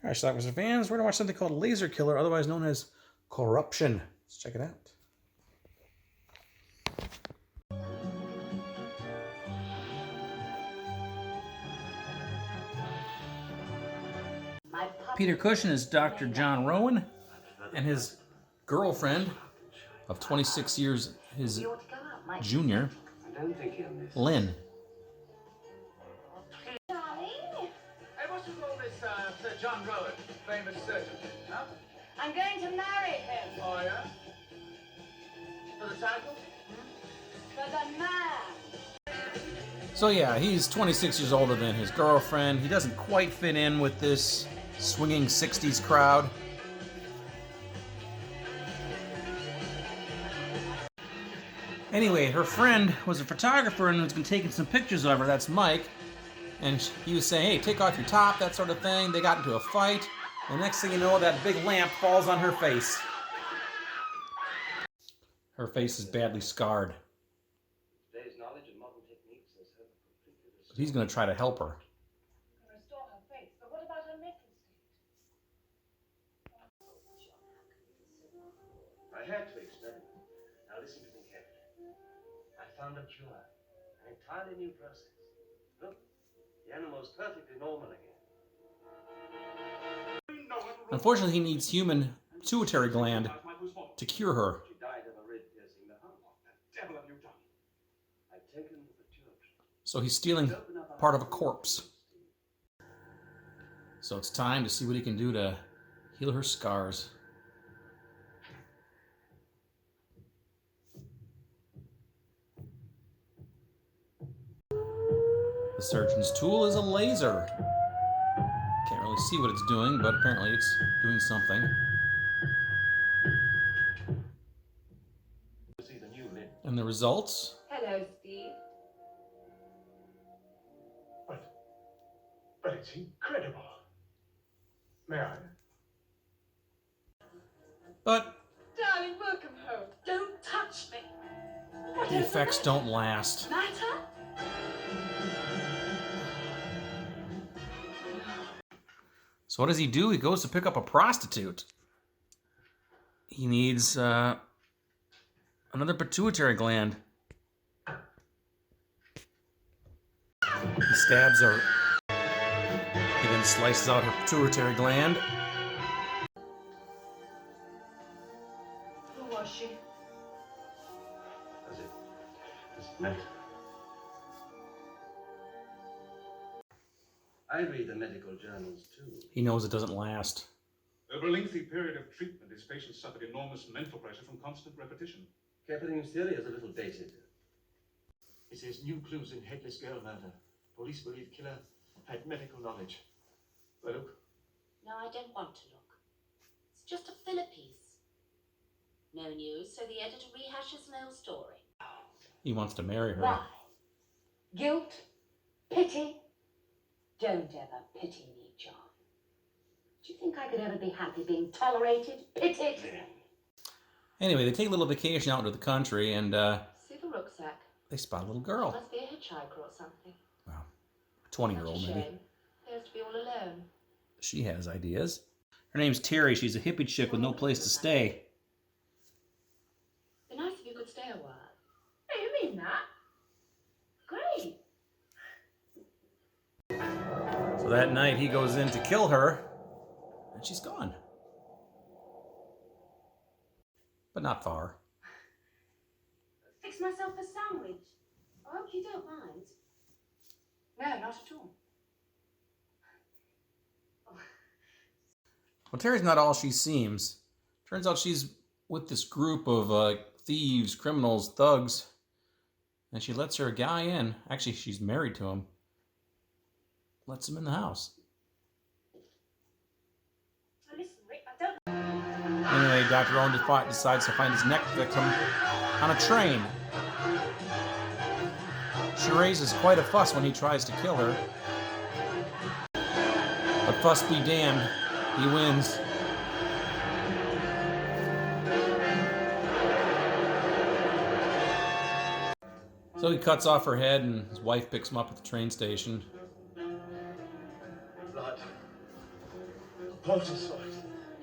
Alright, Schlockmeisters fans, we're going to watch something called Laser Killer, otherwise known as Corruption. Let's check it out. Peter Cushing is Dr. John Rowan, and his girlfriend of 26 years, his junior, Lynn. Sir John Rowan, famous surgeon. Huh? I'm going to marry him. Oh, yeah? For the title? For the man. So yeah, he's 26 years older than his girlfriend. He doesn't quite fit in with this swinging 60s crowd. Anyway, her friend was a photographer and has been taking some pictures of her. That's Mike. And he was saying, hey, take off your top, that sort of thing. They got into a fight. And next thing you know, that big lamp falls on her face. Her face is badly scarred. But he's going to try to help her. Restore her face, but what about her mental state? I had to experiment. Now listen to me carefully. I found a cure. An entirely new process. Look. The animal's perfectly normal again. Unfortunately, he needs human pituitary gland to cure her. She died of a red piercing the heart. What the devil have you done? I've taken the pituitary. So he's stealing part of a corpse. So it's time to see what he can do to heal her scars. The surgeon's tool is a laser. Can't really see what it's doing, but apparently it's doing something. And the results? Hello, Steve. But it's incredible. May I? But Darling, welcome home. Don't touch me. the effects don't last. Matter? So what does he do? He goes to pick up a prostitute. He needs another pituitary gland. He stabs her. He then slices out her pituitary gland. Who was she? Does it matter? I read the medical journals too. He knows it doesn't last. Over a lengthy period of treatment, his patients suffered enormous mental pressure from constant repetition. Catherine's theory is a little dated. It says new clues in headless girl murder. Police believe killer had medical knowledge. Well, look. No, I don't want to look. It's just a filler piece. No news, so the editor rehashes an old story. He wants to marry her. Why? Guilt? Pity? Don't ever pity me, John. Do you think I could ever be happy being tolerated, pitied? Anyway, they take a little vacation out into the country and See the rucksack? they spot a little girl. Must be a hitchhiker or something. Wow. 20-year-old Such a maybe. shame. Appears to be all alone. She has ideas. Her name's Terry. She's a hippie chick with no place to stay. Be nice if you could stay a while. Oh, you mean that? Great. So that night he goes in to kill her, and she's gone. But not far. Fix myself a sandwich. I hope you don't mind. No, not at all. Well, Terry's not all she seems. Turns out she's with this group of thieves, criminals, thugs, and she lets her guy in. Actually, she's married to him. Lets him in the house. Now listen, Rick, I don't... Anyway, Dr. Owen decides to find his next victim on a train. She raises quite a fuss when he tries to kill her. But fuss be damned, he wins. So he cuts off her head and his wife picks him up at the train station. Blood. Porter saw it.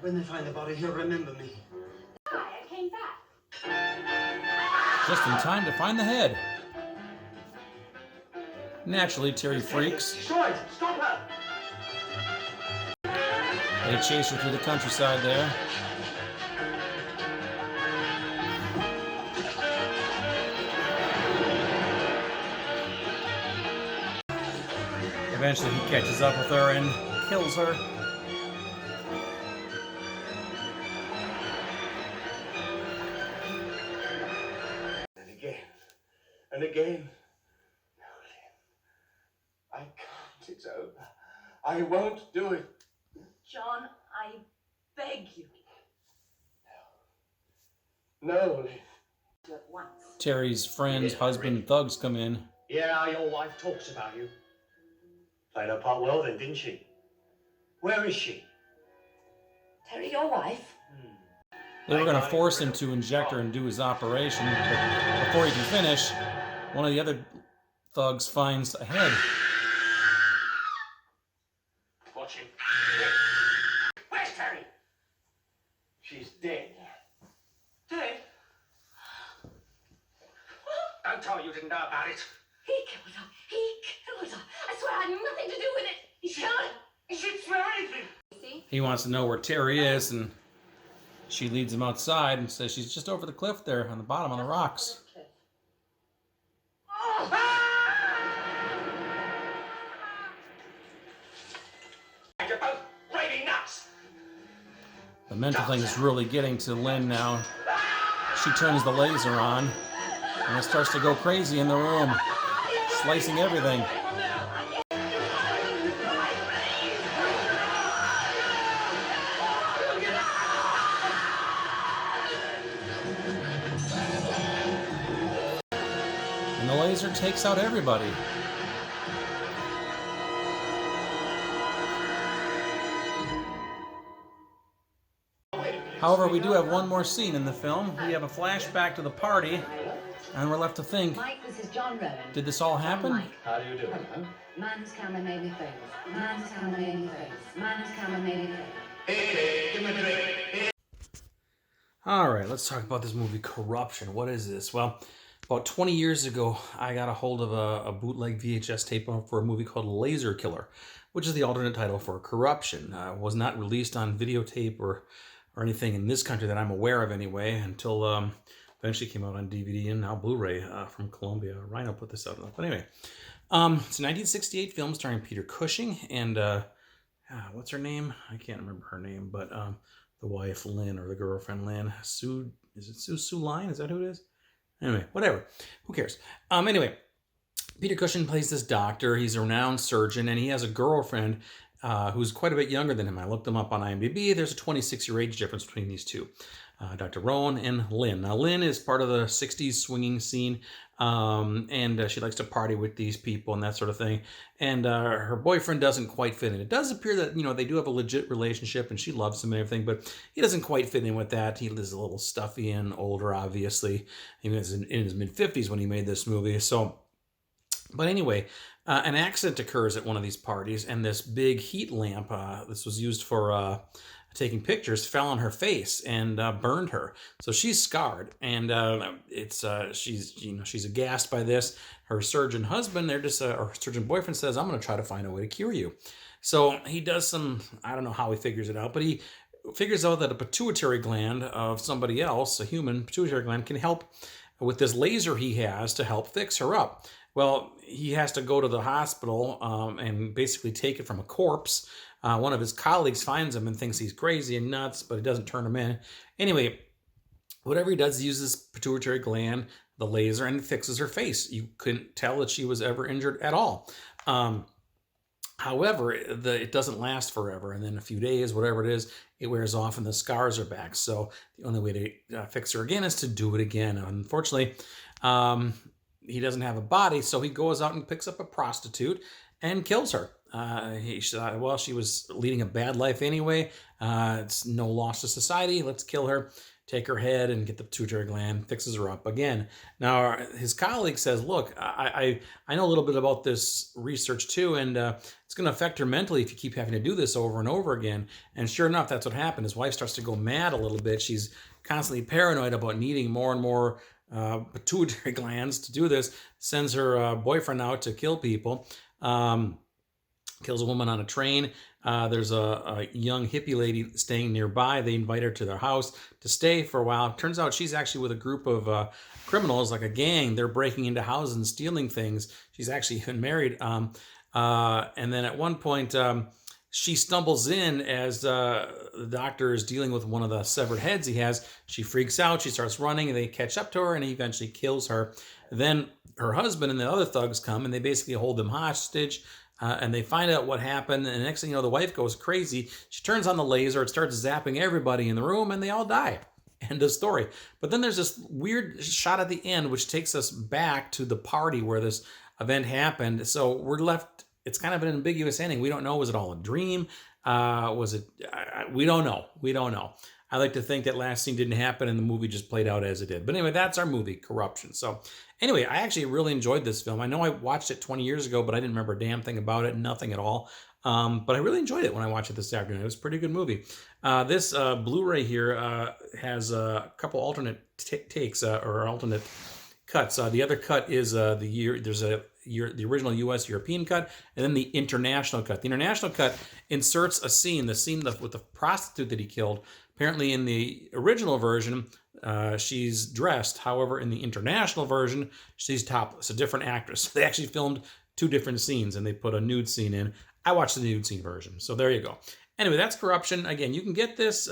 When they find the body, he'll remember me. Hi, I came back. Just in time to find the head. Naturally, Terry freaks. Short! Stop her! They chase her through the countryside there. Eventually, he catches up with her and kills her. And again. And again. No, Lynn. I can't. It's over. I won't do it. John, I beg you. No, Lynn. Do at once. Terry's friends, husband, thugs come in. Yeah, your wife talks about you. Played her part well then, didn't she? Where is she? Terry, your wife? They were going to force him to inject her and do his operation, but before he can finish, one of the other thugs finds a head. Watch him. Where's Terry? She's dead. Dead? Don't tell me you didn't know about it. He killed her. He killed her. I swear I had nothing to do with it. He killed her. He should swear anything. See? He wants to know where Terry is, and she leads him outside and says she's just over the cliff there on the bottom on the rocks. You're both raving nuts. The mental thing is really getting to Lynn now. She turns the laser on, and it starts to go crazy in the room, slicing everything. And the laser takes out everybody. However, we do have one more scene in the film. We have a flashback to the party, and we're left to think, Mike, this is John Rowan. did this all happen? Mike. How do you do? Man's camera made me famous. Man's camera made me famous. Man's camera made me famous. All right, let's talk about this movie, Corruption. What is this? Well, about 20 years ago, I got a hold of a bootleg VHS tape for a movie called Laser Killer, which is the alternate title for Corruption. Was not released on videotape or anything in this country that I'm aware of anyway, until eventually came out on DVD and now Blu-ray from Columbia. Rhino put this out. But anyway, it's a 1968 film starring Peter Cushing and what's her name? I can't remember her name, but the wife Lynn, or the girlfriend Lynn. Sue, is it Sue Line? Is that who it is? Anyway, whatever. Who cares? Anyway, Peter Cushing plays this doctor. He's a renowned surgeon, and he has a girlfriend who's quite a bit younger than him. I looked them up on IMDb. There's a 26-year age difference between these two, Dr. Rowan and Lynn. Now, Lynn is part of the 60s swinging scene, and she likes to party with these people and that sort of thing. And her boyfriend doesn't quite fit in. It does appear that, they do have a legit relationship, and she loves him and everything, but he doesn't quite fit in with that. He is a little stuffy and older, obviously. He was in his mid-50s when he made this movie, so... But anyway, an accident occurs at one of these parties, and this big heat lamp, this was used for taking pictures, fell on her face and burned her. So she's scarred, and she's aghast by this. Her surgeon husband, or surgeon boyfriend says, "I'm going to try to find a way to cure you." So he does some, I don't know how he figures it out, but he figures out that a pituitary gland of somebody else, a human pituitary gland, can help with this laser he has to help fix her up. Well, he has to go to the hospital and basically take it from a corpse. One of his colleagues finds him and thinks he's crazy and nuts, but it doesn't turn him in. Anyway, whatever he does, he uses pituitary gland, the laser, and it fixes her face. You couldn't tell that she was ever injured at all. However, it doesn't last forever, and then a few days, whatever it is, it wears off and the scars are back. So the only way to fix her again is to do it again. Unfortunately, he doesn't have a body, so he goes out and picks up a prostitute and kills her. He thought, well, she was leading a bad life anyway. It's no loss to society. Let's kill her. take her head and get the pituitary gland, fixes her up again. Now, his colleague says, look, I know a little bit about this research too, and it's going to affect her mentally if you keep having to do this over and over again. And sure enough, that's what happened. His wife starts to go mad a little bit. She's constantly paranoid about needing more and more pituitary glands to do this, sends her boyfriend out to kill people, kills a woman on a train. There's a young hippie lady staying nearby. They invite her to their house to stay for a while. Turns out she's actually with a group of criminals, like a gang. They're breaking into houses and stealing things. She's actually been married. And then at one point, she stumbles in as the doctor is dealing with one of the severed heads he has. She freaks out. She starts running, and they catch up to her, and he eventually kills her. Then her husband and the other thugs come, and they basically hold them hostage. And they find out what happened, and the next thing you know, the wife goes crazy. She turns on the laser, it starts zapping everybody in the room, and they all die. End of story. But then there's this weird shot at the end, which takes us back to the party where this event happened. So we're left, it's kind of an ambiguous ending. We don't know, was it all a dream? Was it, we don't know. We don't know. I like to think that last scene didn't happen and the movie just played out as it did. But anyway, that's our movie, Corruption. So anyway, I actually really enjoyed this film. I know I watched it 20 years ago, but I didn't remember a damn thing about it, nothing at all. But I really enjoyed it when I watched it this afternoon. It was a pretty good movie. This Blu-ray here has a couple alternate takes or alternate cuts. The other cut is the original U.S. European cut, and then the international cut. The international cut inserts a scene, the scene with the prostitute that he killed. Apparently, in the original version, she's dressed. However, in the international version, she's topless, a different actress. They actually filmed two different scenes, and they put a nude scene in. I watched the nude scene version, so there you go. Anyway, that's Corruption. Again, you can get this.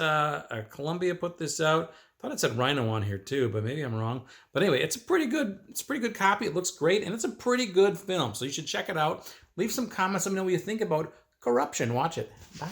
Columbia put this out. I thought it said Rhino on here too, but maybe I'm wrong. But anyway, it's a pretty good copy. It looks great, and it's a pretty good film. So you should check it out. Leave some comments. Let me know what you think about Corruption. Watch it. Bye.